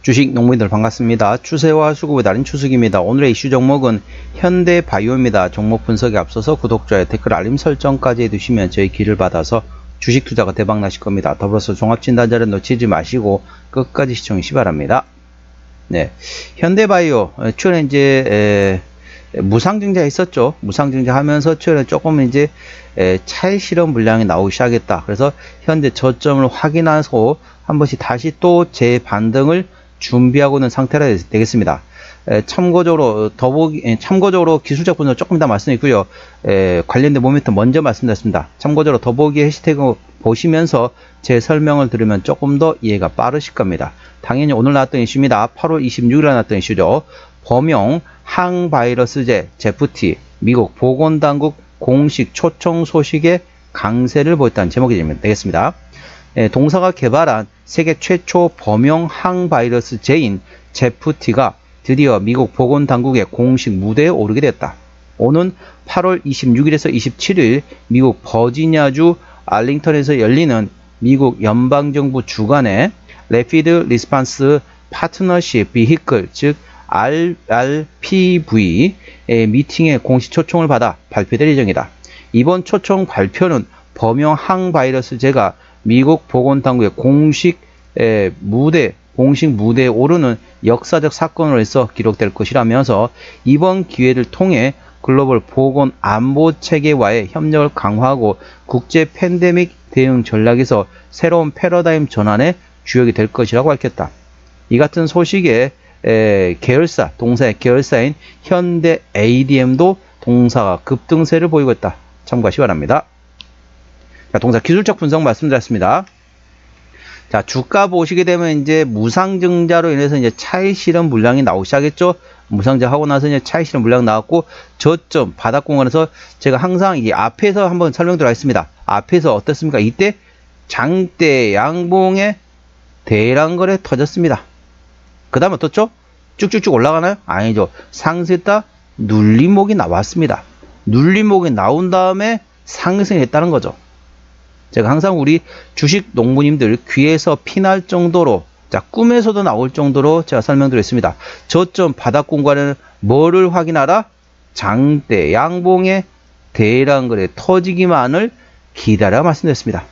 주식 농부인들 반갑습니다. 추세와 수급의 달인 추석입니다. 오늘의 이슈 종목은 현대바이오입니다. 종목 분석에 앞서서 구독자의 댓글 알림 설정까지 해두시면 저희 길을 받아서 주식 투자가 대박 나실 겁니다. 더불어서 종합진단자를 놓치지 마시고 끝까지 시청해 주시기 바랍니다. 네, 현대바이오 최근에 이제 무상증자 했었죠. 무상증자 하면서 최근에 조금 이제 차익 실험 물량이 나오기 시작했다. 그래서 현재 저점을 확인하고 한 번씩 다시 또 재반등을 준비하고 있는 상태라 되겠습니다. 참고적으로 참고적으로 기술적 분석 조금 이따 말씀드리고요. 관련된 모멘텀 먼저 말씀드렸습니다. 참고적으로 더보기 해시태그 보시면서 제 설명을 들으면 조금 더 이해가 빠르실 겁니다. 당연히 오늘 나왔던 이슈입니다. 8월 26일에 나왔던 이슈죠. 범용 항바이러스제 제프티 미국 보건당국 공식 초청 소식에 강세를 보였다는 제목이 되겠습니다. 동사가 개발한 세계 최초 범용 항바이러스제인 제프티가 드디어 미국 보건당국의 공식 무대에 오르게 됐다. 오는 8월 26일에서 27일 미국 버지니아주 알링턴에서 열리는 미국 연방정부 주관의 Rapid Response Partnership Vehicle 즉 RRPV 미팅에 공식 초청을 받아 발표될 예정이다. 이번 초청 발표는 범용 항바이러스제가 미국 보건당국의 공식 무대에 오르는 역사적 사건으로서 기록될 것이라면서 이번 기회를 통해 글로벌 보건 안보 체계와의 협력을 강화하고 국제 팬데믹 대응 전략에서 새로운 패러다임 전환의 주역이 될 것이라고 밝혔다. 이 같은 소식에 계열사, 동사의 계열사인 현대 ADM도 동사가 급등세를 보이고 있다. 참고하시기 바랍니다. 자, 동사 기술적 분석 말씀드렸습니다. 자, 주가 보시게 되면 이제 무상증자로 인해서 이제 차익 실현 물량이 나오기 시작했죠. 무상증자 하고 나서 이제 차익 실현 물량 나왔고 저점 바닥 공간에서 제가 항상 이 앞에서 한번 설명드려 있습니다. 앞에서 어떻습니까? 이때 장대 양봉의 대량 거래 터졌습니다. 그 다음에 어떻죠? 쭉쭉쭉 올라가나요? 아니죠. 상승했다 눌림목이 나왔습니다. 눌림목이 나온 다음에 상승했다는 거죠. 제가 항상 우리 주식 농부님들 귀에서 피날 정도로, 자, 꿈에서도 나올 정도로 제가 설명드렸습니다. 저점 바닥 공간에는 뭐를 확인하라? 장대 양봉의 대량 거래 터지기만을 기다려 말씀드렸습니다.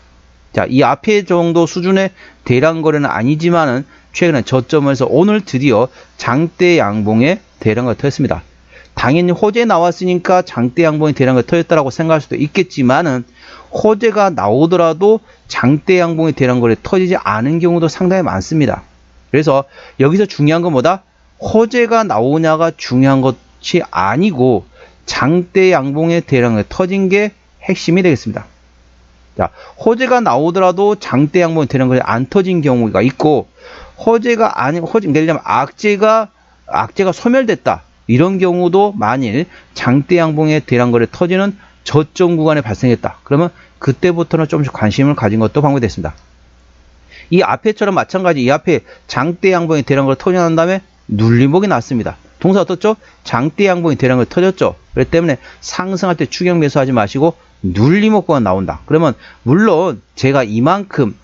자, 이 앞에 정도 수준의 대량 거래는 아니지만은 최근에 저점에서 오늘 드디어 장대 양봉의 대량 거래 터졌습니다. 당연히 호재 나왔으니까 장대 양봉의 대량 거래 터졌다라고 생각할 수도 있겠지만은 호재가 나오더라도 장대 양봉의 대량 거래 터지지 않은 경우도 상당히 많습니다. 그래서 여기서 중요한 건 뭐다? 호재가 나오냐가 중요한 것이 아니고 장대 양봉의 대량 거래 터진 게 핵심이 되겠습니다. 자, 호재가 나오더라도 장대 양봉의 대량 거래 안 터진 경우가 있고 호재가 아닌 예를 들면 악재가 소멸됐다. 이런 경우도 만일 장대 양봉의 대량 거래 터지는 저점 구간에 발생했다. 그러면 그때부터는 조금씩 관심을 가진 것도 방법이 됐습니다. 이 앞에처럼 마찬가지 이 앞에 장대 양봉의 대량 거래 터져 난 다음에 눌림목이 났습니다. 동사 어떻죠? 장대 양봉의 대량 거래 터졌죠. 그렇기 때문에 상승할 때 추격 매수하지 마시고 눌림목가 나온다. 그러면 물론 제가 이만큼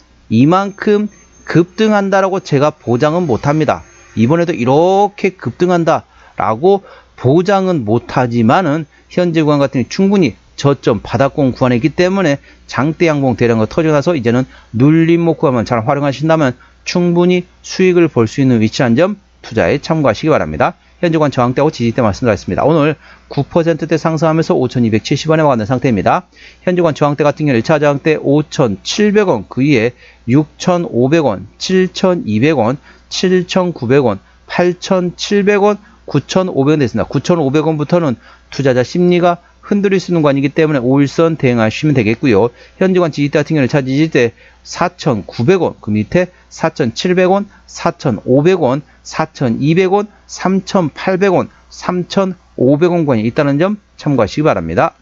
급등한다라고 제가 보장은 못합니다. 이번에도 이렇게 급등한다라고 보장은 못하지만은 현재 구간 같은 경우 충분히 저점 바닥공 구간에 있기 때문에 장대 양봉 대량 거 터져나서 이제는 눌림목 구간만 잘 활용하신다면 충분히 수익을 볼 수 있는 위치한 점 투자에 참고하시기 바랍니다. 현재 구간 저항대하고 지지대 말씀드렸습니다. 오늘 9%대 상승하면서 5,270원에 와가는 상태입니다. 현재 구간 저항대 같은 경우는 1차 저항대 5,700원, 그 위에 6,500원, 7,200원, 7,900원, 8,700원, 9,500원 됐습니다. 9,500원부터는 투자자 심리가 흔들릴 수 있는 관이기 때문에 5일선 대응하시면 되겠고요. 현재관 지지대 같은 경우는 1차 지지대 4,900원, 그 밑에 4,700원, 4,500원, 4,200원, 3,800원, 3,500원 관이 있다는 점 참고하시기 바랍니다.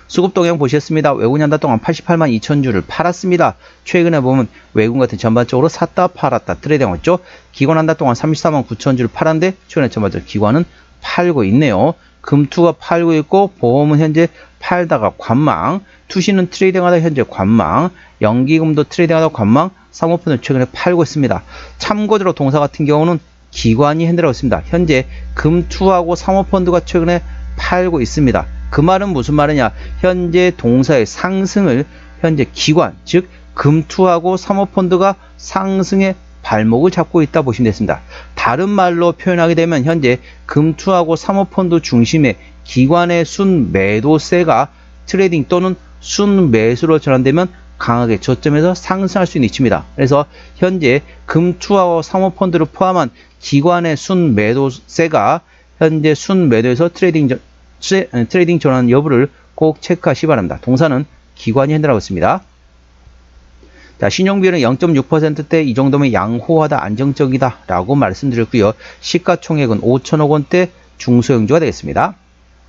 수급 동향 보셨습니다. 외국인 한 달 동안 88만 2천 주를 팔았습니다. 최근에 보면 외국인 같은 전반적으로 샀다 팔았다 트레이딩 했죠. 기관 한 달 동안 34만 9천 주를 팔았는데 최근에 전반적으로 기관은 팔고 있네요. 금투가 팔고 있고 보험은 현재 팔다가 관망, 투시는 트레이딩하다 현재 관망, 연기금도 트레이딩하다 관망, 사모펀드를 최근에 팔고 있습니다. 참고적으로 동사 같은 경우는 기관이 핸들하고 있습니다. 현재 금투하고 사모펀드가 최근에 팔고 있습니다. 그 말은 무슨 말이냐? 현재 동사의 상승을 현재 기관, 즉 금투하고 사모펀드가 상승의 발목을 잡고 있다 보시면 되겠습니다. 다른 말로 표현하게 되면 현재 금투하고 사모펀드 중심의 기관의 순매도세가 트레이딩 또는 순매수로 전환되면 강하게 저점에서 상승할 수 있는 위치입니다. 그래서 현재 금투하고 사모펀드를 포함한 기관의 순매도세가 현재 순매도에서 트레이딩 전환 여부를 꼭 체크하시기 바랍니다. 동사는 기관이 핸들하고 있습니다. 자, 신용비율은 0.6%대 이 정도면 양호하다, 안정적이다 라고 말씀드렸고요. 시가총액은 5천억 원대 중소형주가 되겠습니다.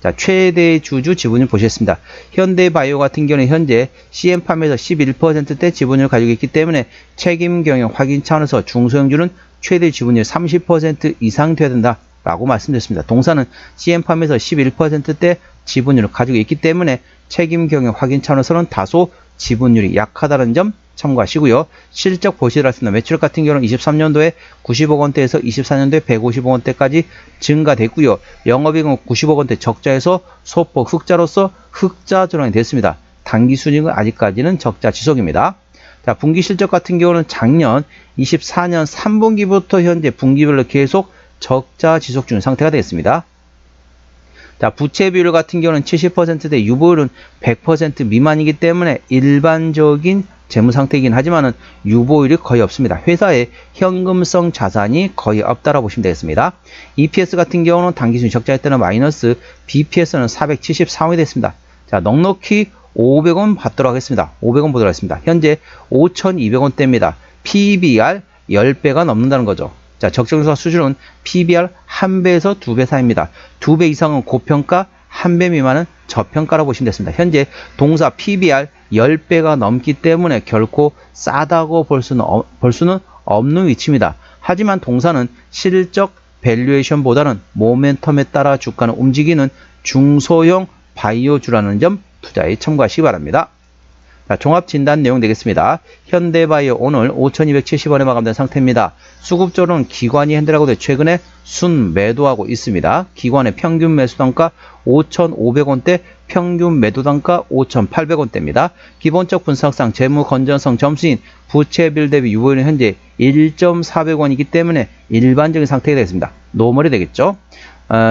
자, 최대 주주 지분율 보셨습니다. 현대바이오 같은 경우는 현재 CM팜에서 11%대 지분율을 가지고 있기 때문에 책임 경영 확인 차원에서 중소형주는 최대 지분율 30% 이상 되어야 된다 라고 말씀드렸습니다. 동사는 CM팜에서 11%대 지분율을 가지고 있기 때문에 책임 경영 확인 차원에서는 다소 지분율이 약하다는 점 참고하시고요. 실적 보시더라 했습니다. 매출 같은 경우는 23년도에 90억 원대에서 24년도에 150억 원대까지 증가됐고요. 영업이익은 90억 원대 적자에서 소폭 흑자로서 흑자 전환이 됐습니다. 단기 순이익은 아직까지는 적자 지속입니다. 자, 분기 실적 같은 경우는 작년 24년 3분기부터 현재 분기별로 계속 적자 지속 중인 상태가 되겠습니다. 자, 부채 비율 같은 경우는 70%대 유보율은 100% 미만이기 때문에 일반적인 재무 상태이긴 하지만은 유보율이 거의 없습니다. 회사에 현금성 자산이 거의 없다라고 보시면 되겠습니다. EPS 같은 경우는 단기순 적자였다는 마이너스, BPS는 474원이 됐습니다. 자, 넉넉히 500원 받도록 하겠습니다. 500원 보도록 하겠습니다. 현재 5,200원대입니다. PBR 10배가 넘는다는 거죠. 자, 적정주가 수준은 PBR 1배에서 2배 사이입니다. 2배 이상은 고평가, 1배 미만은 저평가라고 보시면 되겠습니다. 현재 동사 PBR 10배가 넘기 때문에 결코 싸다고 볼 수는 없는 위치입니다. 하지만 동사는 실적 밸류에이션보다는 모멘텀에 따라 주가는 움직이는 중소형 바이오주라는 점 투자에 참고하시기 바랍니다. 자, 종합진단 내용 되겠습니다. 현대바이오 오늘 5,270원에 마감된 상태입니다. 수급적으로는 기관이 핸들하고 최근에 순매도하고 있습니다. 기관의 평균 매수단가 5,500원대, 평균 매도단가 5,800원대입니다. 기본적 분석상 재무 건전성 점수인 부채비율 대비 유보율은 현재 1.400원이기 때문에 일반적인 상태가 되겠습니다. 노멀이 되겠죠.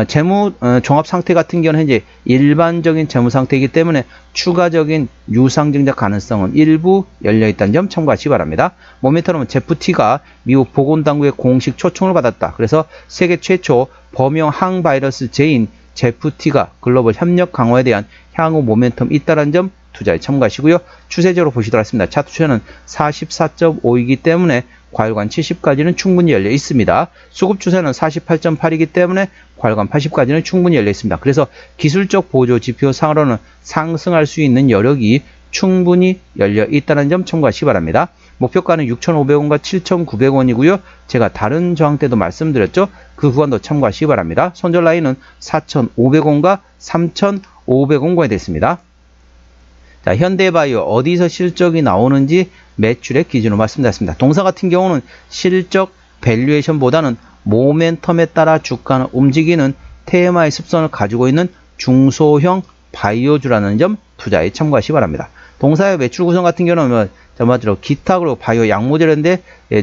재무 종합 상태 같은 경우는 현재 일반적인 재무 상태이기 때문에 추가적인 유상증자 가능성은 일부 열려있다는 점 참고하시기 바랍니다. 모멘텀은 제프티가 미국 보건당국의 공식 초청을 받았다. 그래서 세계 최초 범용 항바이러스제인 제프티가 글로벌 협력 강화에 대한 향후 모멘텀이 있다는 점 투자에 참고하시고요. 추세적으로 보시도록 하겠습니다. 차트 추세는 44.5이기 때문에 과열관 70까지는 충분히 열려 있습니다. 수급 추세는 48.8이기 때문에 과열관 80까지는 충분히 열려 있습니다. 그래서 기술적 보조 지표 상으로는 상승할 수 있는 여력이 충분히 열려 있다는 점 참고하시기 바랍니다. 목표가는 6,500원과 7,900원이고요. 제가 다른 저항 때도 말씀드렸죠. 그 구간도 참고하시기 바랍니다. 손절 라인은 4,500원과 3,500원권이 됐습니다. 자, 현대바이오 어디서 실적이 나오는지 매출의 기준으로 말씀드렸습니다. 동사 같은 경우는 실적 밸류에이션보다는 모멘텀에 따라 주가는 움직이는 테마의 습성을 가지고 있는 중소형 바이오주라는 점 투자에 참고하시기 바랍니다. 동사의 매출 구성 같은 경우는 전반적으로 기타로 바이오 약모델인데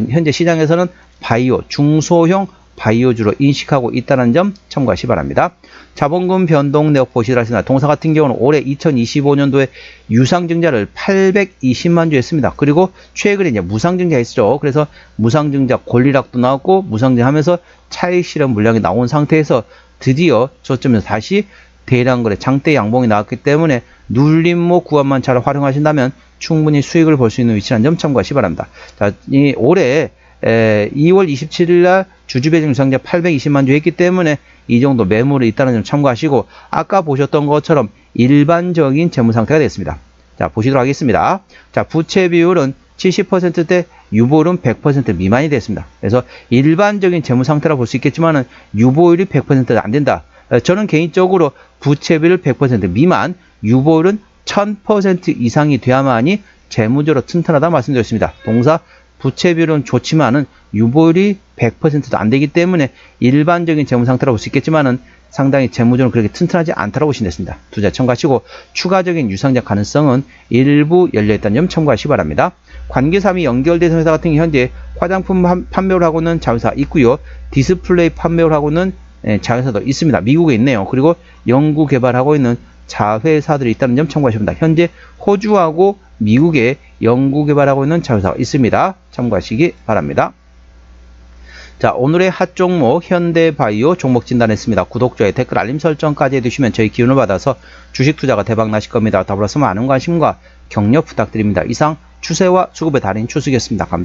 현재 시장에서는 바이오 중소형 바이오주로 인식하고 있다는 점 참고하시기 바랍니다. 자본금 변동 내역 보시도록 하겠습니다. 동사 같은 경우는 올해 2025년도에 유상증자를 820만 주 했습니다. 그리고 최근에 이제 무상증자 했죠. 그래서 무상증자 권리락도 나왔고 무상증하면서 차익 실현 물량이 나온 상태에서 드디어 저점에서 다시 대량 거래 장대 양봉이 나왔기 때문에 눌림목 구간만 잘 활용하신다면 충분히 수익을 볼 수 있는 위치라는 점 참고하시기 바랍니다. 자, 올해 2월 27일 날 주주배정 유상증자 820만 주 했기 때문에 이 정도 매물이 있다는 점 참고하시고 아까 보셨던 것처럼 일반적인 재무 상태가 됐습니다. 자, 보시도록 하겠습니다. 자, 부채 비율은 70%대 유보율은 100% 미만이 됐습니다. 그래서 일반적인 재무 상태라 볼 수 있겠지만은 유보율이 100%가 안 된다. 저는 개인적으로 부채 비율 100% 미만, 유보율은 1000% 이상이 돼야만이 재무적으로 튼튼하다 말씀드렸습니다. 동사 부채 비율은 좋지만은 유보율이 100%도 안 되기 때문에 일반적인 재무 상태라고 볼 수 있겠지만은 상당히 재무적으로 그렇게 튼튼하지 않다고 보시면 됐습니다. 투자 참고하시고 추가적인 유상작 가능성은 일부 열려있다는 점 참고하시기 바랍니다. 관계사 및 연결된 회사 같은 경우 현재 화장품 판매를 하고 있는 자회사 있고요. 디스플레이 판매를 하고 있는 자회사도 있습니다. 미국에 있네요. 그리고 연구 개발하고 있는 자회사들이 있다는 점 참고하시기 바랍니다. 현재 호주하고 미국에 연구 개발하고 있는 자회사가 있습니다. 참고하시기 바랍니다. 자, 오늘의 핫 종목 현대바이오 종목 진단했습니다. 구독, 좋아요, 댓글, 알림 설정까지 해두시면 저희 기운을 받아서 주식 투자가 대박 나실 겁니다. 더불어서 많은 관심과 격려 부탁드립니다. 이상 추세와 수급의 달인 추석이었습니다. 감사합니다.